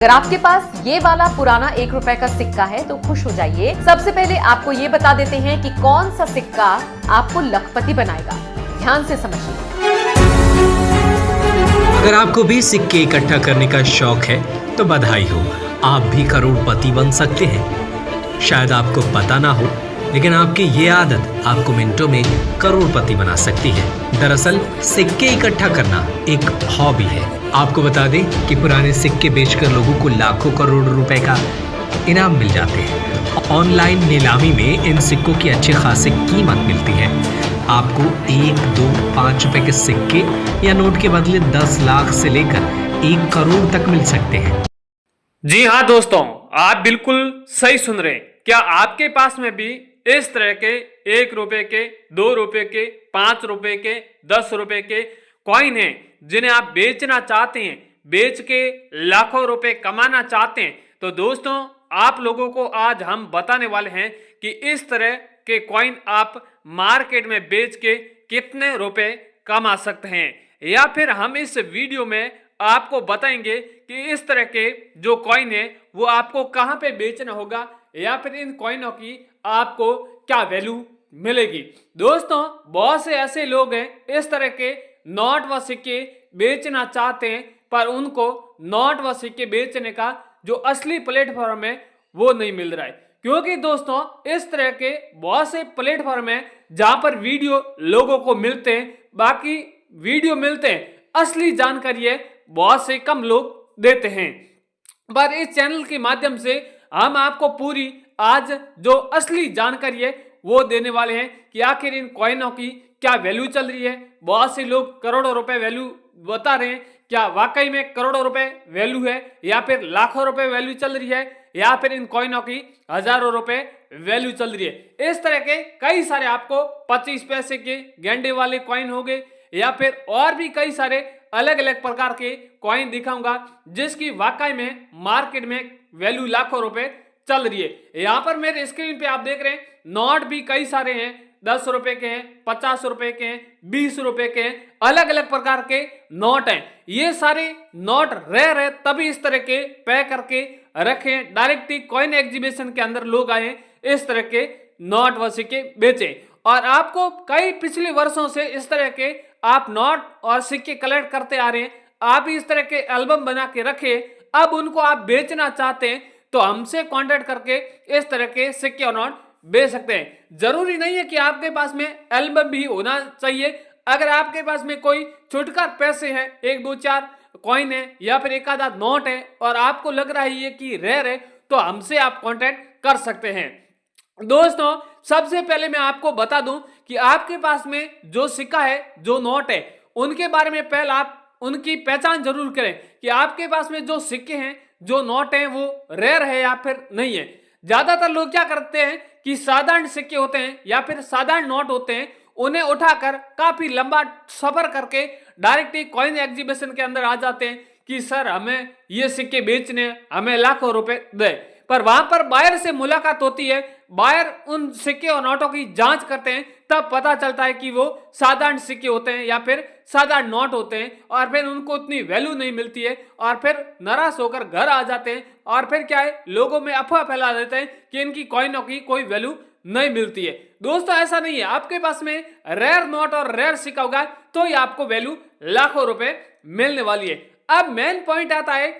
अगर आपके पास ये वाला पुराना 1 रुपए का सिक्का है तो खुश हो जाइए। सबसे पहले आपको ये बता देते हैं कि कौन सा सिक्का आपको लखपति बनाएगा। ध्यान से समझिए। अगर आपको भी सिक्के इकट्ठा करने का शौक है तो बधाई हो, आप भी करोड़पति बन सकते हैं। शायद आपको पता ना हो, लेकिन आपकी ये आदत आपको मिनटों में करोड़पति बना सकती है। दरअसल सिक्के इकट्ठा करना एक हॉबी है। आपको बता दें कि पुराने सिक्के बेचकर लोगों को लाखों करोड़ रुपए का इनाम मिल जाते हैं। ऑनलाइन नीलामी में इन सिक्कों की अच्छी खासी कीमत मिलती है। आपको 1, 2, 5 रुपए के सिक्के या नोट के बदले 10 लाख से लेकर 1 करोड़ तक मिल सकते हैं। जी हाँ दोस्तों, आप बिल्कुल सही सुन रहे हैं। क्या आपके पास में भी इस तरह के 1 रुपए के, 2 रुपए के, 5 रुपए के, 10 रुपए के कॉइन हैं जिन्हें आप बेचना चाहते हैं, बेच के लाखों रुपए कमाना चाहते हैं? तो दोस्तों, आप लोगों को आज हम बताने वाले हैं कि इस तरह के कॉइन आप मार्केट में बेच के कितने रुपए कमा सकते हैं, या फिर हम इस वीडियो में आपको बताएंगे कि इस तरह के जो कॉइन है वो आपको कहां पे बेचना होगा, या फिर इन कॉइनों की आपको क्या वैल्यू मिलेगी। दोस्तों, बहुत से ऐसे लोग हैं इस तरह के नोट व सिक्के बेचना चाहते हैं, पर उनको नोट व सिक्के बेचने का जो असली प्लेटफॉर्म है वो नहीं मिल रहा है। क्योंकि दोस्तों, इस तरह के बहुत से प्लेटफॉर्म है जहां पर वीडियो लोगों को मिलते हैं, बाकी वीडियो मिलते हैं, असली जानकारी है बहुत से कम लोग देते हैं। पर इस चैनल के माध्यम से हम आपको पूरी आज जो असली जानकारी है वो देने वाले हैं कि आखिर इन कॉइनों की क्या वैल्यू चल रही है। बहुत से लोग करोड़ों रुपए वैल्यू बता रहे हैं, क्या वाकई में करोड़ों रुपए वैल्यू है, या फिर लाखों रुपए वैल्यू चल रही है, या फिर इन कॉइनों की हजारों रुपए वैल्यू चल रही है। इस तरह के कई सारे आपको 25 पैसे के गेंडे वाले कॉइन हो गए, या फिर और भी कई सारे अलग अलग प्रकार के कॉइन दिखाऊंगा जिसकी वाकई में मार्केट में वैल्यू लाखों रुपए चल रही है। यहाँ पर मेरे स्क्रीन पे आप देख रहे हैं नोट भी कई सारे हैं, 10 रुपए के हैं, 50 रुपए के हैं, 20 रुपए के हैं, अलग अलग प्रकार के नोट हैं। ये सारे नोट रेयर है, तभी इस तरह के पैक करके रखे। डायरेक्टली कॉइन एग्जीबिशन के अंदर लोग आए इस तरह के नोट व सिक्के बेचे, और आपको कई पिछले वर्षों से इस तरह के आप नोट और सिक्के कलेक्ट करते आ रहे हैं। आप इस तरह के एल्बम बना के रखे, अब उनको आप बेचना चाहते हैं तो हमसे कांटेक्ट करके इस तरह के सिक्के और नोट बेच सकते हैं। जरूरी नहीं है कि आपके पास में एल्बम भी होना चाहिए। अगर आपके पास में कोई छुटकर पैसे है, 1, 2, 4 कॉइन है, या फिर एक आधा नोट है, और आपको लग रहा है ये कि रेयर है, तो हमसे आप कांटेक्ट कर सकते हैं। दोस्तों, सबसे पहले मैं आपको बता दूं कि आपके पास में जो सिक्का है, जो नोट है, उनके बारे में पहले आप उनकी पहचान जरूर करें कि आपके पास में जो सिक्के हैं, जो नोट हैं, वो रेयर है या फिर नहीं है। ज्यादातर लोग क्या करते हैं कि साधारण सिक्के होते हैं या फिर साधारण नोट होते हैं, उन्हें उठाकर काफी लंबा सफर करके डायरेक्टली कॉइन एग्जीबिशन के अंदर आ जाते हैं कि सर हमें ये सिक्के बेचने हैं, हमें लाखों रुपए दे। पर वहां पर बायर से मुलाकात होती है, बायर उन सिक्के और नोटों की जांच करते हैं, तब पता चलता है कि वो साधारण सिक्के होते हैं या फिर साधारण नोट होते हैं, और फिर उनको उतनी वैल्यू नहीं मिलती है, और फिर नाराज होकर घर आ जाते हैं, और फिर क्या है, लोगों में अफवाह फैला देते हैं कि इनकी कॉइनों की कोई वैल्यू नहीं मिलती है। दोस्तों, ऐसा नहीं है। आपके पास में रेयर नोट और रेयर सिक्का होगा तो ये आपको वैल्यू लाखों रुपए मिलने वाली है। अब मेन पॉइंट आता है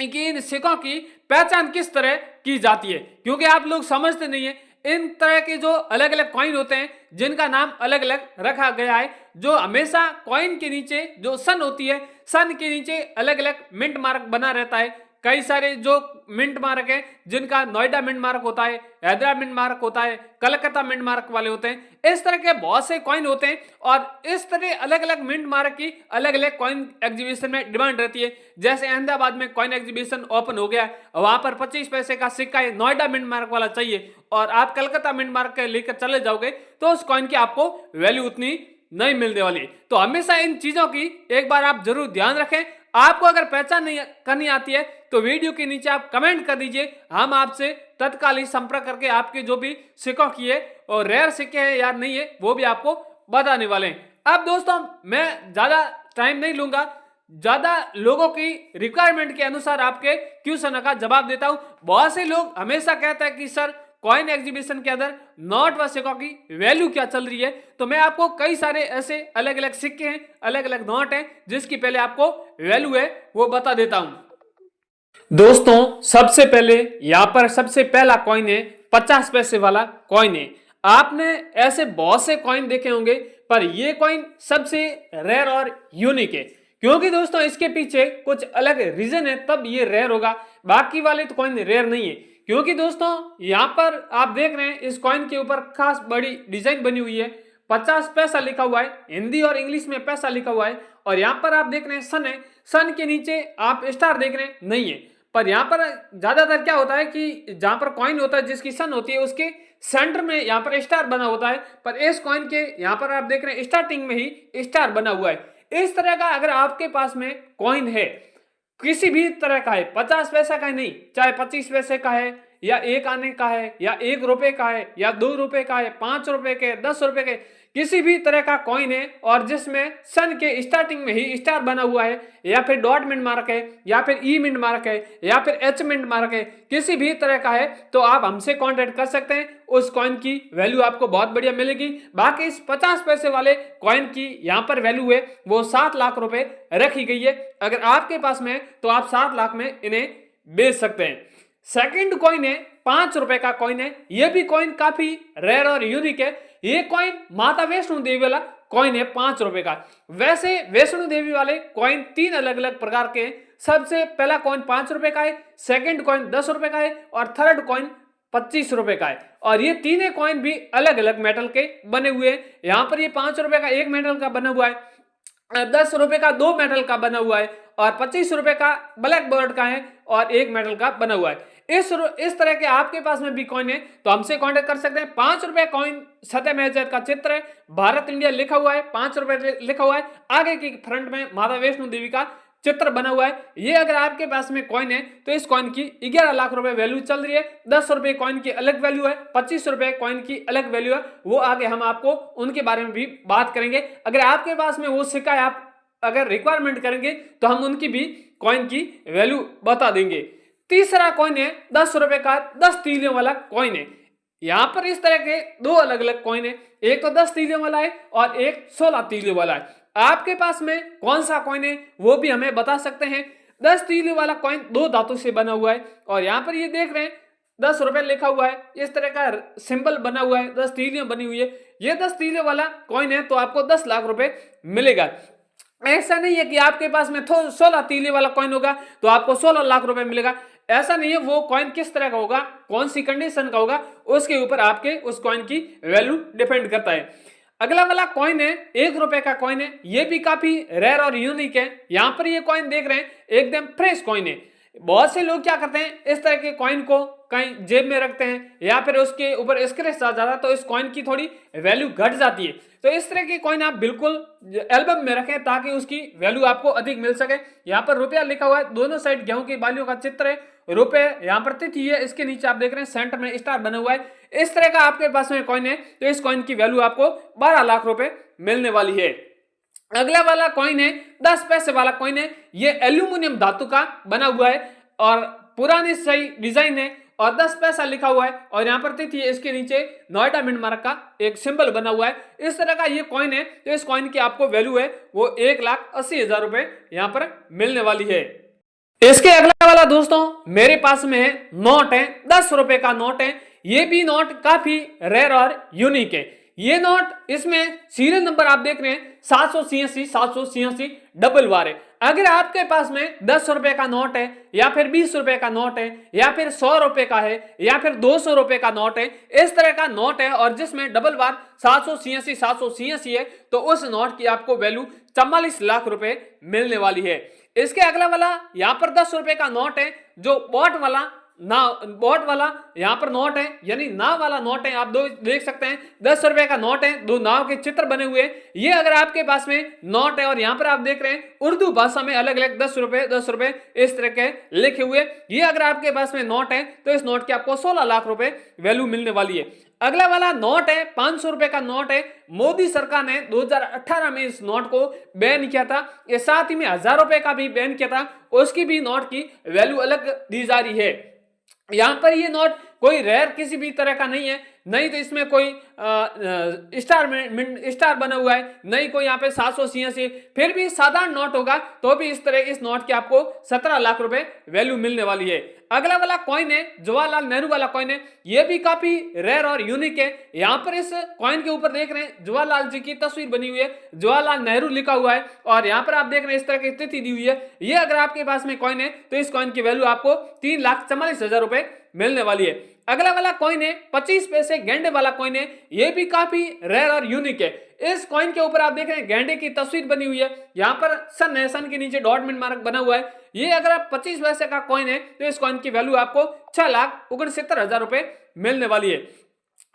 कि इन सिक्कों की पहचान किस तरह की जाती है, क्योंकि आप लोग समझते नहीं है। इन तरह के जो अलग अलग कॉइन होते हैं जिनका नाम अलग अलग रखा गया है, जो हमेशा कॉइन के नीचे जो सन होती है, सन के नीचे अलग अलग मिंट मार्क बना रहता है। कई सारे जो मिंट मार्क है जिनका नोएडा मिंट मार्क होता है, हैदराबाद मिंट मार्क होता है, कलकत्ता मिंट मार्क वाले होते हैं। इस तरह के बहुत से कॉइन होते हैं, और इस तरह अलग अलग मिंट मार्क की अलग अलग कॉइन एग्जीबिशन में डिमांड रहती है। जैसे अहमदाबाद में कॉइन एग्जीबिशन ओपन हो गया, वहां पर 25 पैसे का सिक्का है, नोएडा मिंट मार्क वाला चाहिए, और आप कलकत्ता मिंट मार्क लेकर चले जाओगे तो उस कॉइन की आपको वैल्यू उतनी नहीं मिलने वाली। तो हमेशा इन चीजों की एक बार आप जरूर ध्यान रखें। आपको अगर पहचान नहीं करनी आती है तो वीडियो के नीचे आप कमेंट कर दीजिए, हम आपसे तत्काल ही संपर्क करके आपके जो भी सिक्कों की है और रेयर सिक्के हैं या नहीं है वो भी आपको बताने वाले हैं। अब दोस्तों, मैं ज्यादा टाइम नहीं लूंगा, ज्यादा लोगों की रिक्वायरमेंट के अनुसार आपके क्वेश्चन का जवाब देता हूं। बहुत से लोग हमेशा कहते हैं कि सर कॉइन एग्जीबिशन के अंदर नोट व सिक्कों की वैल्यू क्या चल रही है, तो मैं आपको कई सारे ऐसे अलग अलग सिक्के हैं, अलग अलग नोट हैं जिसकी पहले आपको वैल्यू है वो बता देता हूं। दोस्तों सबसे पहले यहां पर सबसे पहला कॉइन है 50 पैसे वाला कॉइन है। आपने ऐसे बहुत से कॉइन देखे होंगे पर यह कॉइन सबसे रेयर और यूनिक है, क्योंकि दोस्तों इसके पीछे कुछ अलग रीजन है तब ये रेयर होगा। बाकी वाले तो कॉइन रेयर नहीं है, क्योंकि दोस्तों यहां पर आप देख रहे हैं इस कॉइन के ऊपर खास बड़ी डिजाइन बनी हुई है। 50 पैसा लिखा हुआ है, हिंदी और इंग्लिश में पैसा लिखा हुआ है, और यहां पर आप देख रहे हैं सन है, सन के नीचे आप स्टार देख रहे हैं नहीं है। पर यहां पर ज्यादातर क्या होता है कि जहां पर कॉइन होता है जिसकी सन होती है उसके सेंटर में यहां पर स्टार बना होता है, पर इस कॉइन के यहां पर आप देख रहे हैं स्टार्टिंग में ही स्टार बना हुआ है। इस तरह का अगर आपके पास में कॉइन है किसी भी तरह का है, 50 पैसा का नहीं, चाहे 25 पैसे का है या 1 आने का है या 1 रुपए का है या 2 रुपए का है, 5 रुपए के, 10 रुपए के, किसी भी तरह का कॉइन है और जिसमें सन के स्टार्टिंग में ही स्टार बना हुआ है या फिर डॉट मिंट मार्क है या फिर ई मिंट मार्क है या फिर एच मिंट मार्क है, किसी भी तरह का है तो आप हमसे कांटेक्ट कर सकते हैं। उस कॉइन की वैल्यू आपको बहुत बढ़िया मिलेगी। बाकी इस 50 पैसे वाले कॉइन की यहाँ पर वैल्यू है वो 7 लाख रुपए रखी गई है। अगर आपके पास में तो आप 7 लाख में इन्हें बेच सकते हैं। सेकंड कॉइन है 5 रुपए का कॉइन है। यह भी कॉइन काफी रेयर और यूनिक है। ये कॉइन माता वैष्णो देवी वाला कॉइन है 5 रुपए का। वैसे वैष्णो देवी वाले कॉइन 3 अलग अलग प्रकार के हैं। सबसे पहला कॉइन 5 रुपए का है, सेकंड कॉइन 10 रुपए का है और थर्ड कॉइन 25 रुपए का है। और ये तीनों कॉइन भी अलग अलग मेटल के बने हुए हैं। यहाँ पर ये 5 रुपए का 1 मेटल का बना हुआ है, 10 रुपए का 2 मेटल का बना हुआ है और 25 रुपए का ब्लैक बोर्ड का है और 1 मेटल का बना हुआ है। इस तरह के आपके पास में भी कॉइन है तो हमसे कांटेक्ट कर सकते हैं। 5 रुपए कॉइन सत्यम एजेंट का चित्र है, भारत इंडिया लिखा हुआ है, 5 रुपए लिखा हुआ है, आगे की फ्रंट में माता वैष्णो देवी का चित्र बना हुआ है। ये अगर आपके पास में कॉइन है तो इस कॉइन की 11 लाख रुपए वैल्यू चल रही है। 10 रुपए कॉइन की अलग वैल्यू है, 25 रुपए कॉइन की अलग वैल्यू है, वो आगे हम आपको उनके बारे में भी बात करेंगे। अगर आपके पास में वो सिक्का आप अगर रिक्वायरमेंट करेंगे तो हम उनकी भी कॉइन की वैल्यू बता देंगे। तीसरा कॉइन है 10 रुपए का 10 तीलियों वाला कॉइन है। यहां पर इस तरह के 2 अलग अलग कॉइन है, एक तो 10 तीलियों वाला है और एक 16 तीलियों वाला है। आपके पास में कौन सा कॉइन है वो भी हमें बता सकते हैं। 10 तीलियों वाला कॉइन 2 धातु से बना हुआ है और यहाँ पर ये देख रहे हैं 10 रुपए लिखा हुआ है, इस तरह का सिंबल बना हुआ है, 10 तीलियां बनी हुई है। ये 10 तीलियों वाला कॉइन है तो आपको 10 लाख रुपए मिलेगा। ऐसा नहीं है कि आपके पास में 16 तीले वाला कॉइन होगा तो आपको 16 लाख रुपए मिलेगा, ऐसा नहीं है। वो कॉइन किस तरह का होगा, कौन सी कंडीशन का होगा, उसके ऊपर आपके उस कॉइन की वैल्यू डिपेंड करता है। अगला वाला कॉइन है 1 रुपए का कॉइन है। ये भी काफी रेयर और यूनिक है। यहाँ पर ये कॉइन देख रहे हैं एकदम फ्रेश कॉइन है। बहुत से लोग क्या करते हैं इस तरह के कॉइन को कहीं जेब में रखते हैं या फिर उसके ऊपर स्क्रैच आ जाता है तो इस कॉइन की थोड़ी वैल्यू घट जाती है। तो इस तरह की कॉइन आप बिल्कुल एल्बम में रखें ताकि उसकी वैल्यू आपको अधिक मिल सके। यहाँ पर रुपया लिखा हुआ है, दोनों साइड गेहूं की बालियों का चित्र है, रुपए यहाँ पर तिथि है, इसके नीचे आप देख रहे हैं सेंटर में स्टार बना हुआ है। इस तरह का आपके पास में कॉइन है तो इस कॉइन की वैल्यू आपको 12 लाख रुपए मिलने वाली है। अगला वाला कॉइन है 10 पैसे वाला कॉइन है। ये एल्यूमिनियम धातु का बना हुआ है और पुरानी सही डिजाइन है और 10 पैसा लिखा हुआ है और यहाँ पर तिथि है, इसके नीचे नोएडा मिंट मार्क का एक सिंबल बना हुआ है। इस तरह का ये कॉइन है तो इस कॉइन की आपको वैल्यू है वो 1,80,000 रुपए यहाँ पर मिलने वाली है। इसके अगला वाला दोस्तों मेरे पास में है नोट है, 10 रुपए का नोट है। ये भी नोट काफी रेयर और यूनिक है। ये नोट इसमें सीरियल नंबर आप देख रहे हैं 786 डबल वार है। अगर आपके पास में 10 रुपए का नोट है या फिर 20 रुपए का नोट है या फिर 100 रुपए का है या फिर 200 रुपए का नोट है, इस तरह का नोट है और जिसमें डबल वार 786 है तो उस नोट की आपको वैल्यू 44 लाख रुपए मिलने वाली है। इसके अगला वाला यहाँ पर 10 रुपए का नोट है जो बॉट वाला ना वोट वाला यहाँ पर नोट है, यानी नाव वाला नोट है। आप दो देख सकते हैं 10 रुपए का नोट है, दो नाव के चित्र बने हुए हैं। ये अगर आपके पास में नोट है और यहाँ पर आप देख रहे हैं उर्दू भाषा में अलग अलग 10 रुपए इस तरह के लिखे हुए, ये अगर आपके पास में नोट है तो इस नोट की आपको 16 लाख रुपए वैल्यू मिलने वाली है। अगला वाला नोट है 500 रुपए का नोट है। मोदी सरकार ने 2018 में इस नोट को बैन किया था। ये साथ ही में 1000 रुपए का भी बैन किया था, उसकी भी नोट की वैल्यू अलग दी जा रही है। यहां पर ये नोट कोई रेयर किसी भी तरह का नहीं है, नहीं तो इसमें कोई स्टार बना हुआ है, नहीं कोई यहाँ पे 786, फिर भी साधारण नोट होगा तो भी इस तरह इस नोट की आपको 17 लाख रुपए वैल्यू मिलने वाली है। अगला वाला कॉइन है जवाहरलाल नेहरू वाला कॉइन है, ये भी काफी रेयर और यूनिक है। यहाँ पर इस कॉइन के ऊपर देख रहे हैं जवाहरलाल जी की तस्वीर बनी हुई है, जवाहरलाल नेहरू लिखा हुआ है और यहाँ पर आप देख रहे हैं इस तरह की स्थिति दी हुई है। ये अगर आपके पास में कॉइन है तो इस कॉइन की वैल्यू आपको 3,44,000 रुपए मिलने वाली है। अगला वाला कॉइन है 25 पैसे गेंडे वाला कॉइन है, ये भी काफी रेयर और यूनिक है। इस कॉइन के ऊपर आप देख रहे हैं गेंडे की तस्वीर बनी हुई है, यहाँ पर सन है, सन के नीचे डॉट मार्क बना हुआ है। ये अगर आप 25 पैसे का कॉइन है तो इस कॉइन की वैल्यू आपको 6,69,000 रुपए मिलने वाली है।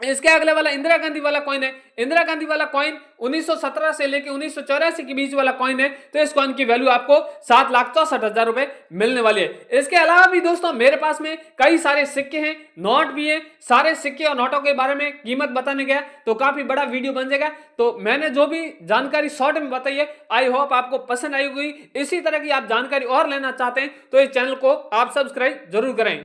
इसके अगले वाला इंदिरा गांधी वाला कॉइन है। इंदिरा गांधी वाला कॉइन 1917 से लेकर 1984 के बीच वाला कॉइन है, तो इस कॉइन की वैल्यू आपको 7,64,000 रुपए मिलने वाली है। इसके अलावा भी दोस्तों मेरे पास में कई सारे सिक्के हैं, नोट भी हैं। सारे सिक्के और नोटों के बारे में कीमत बताने गया तो काफी बड़ा वीडियो बन जाएगा, तो मैंने जो भी जानकारी शॉर्ट में बताई है आई होप आपको पसंद आई होगी। इसी तरह की आप जानकारी और लेना चाहते हैं तो इस चैनल को आप सब्सक्राइब जरूर करें।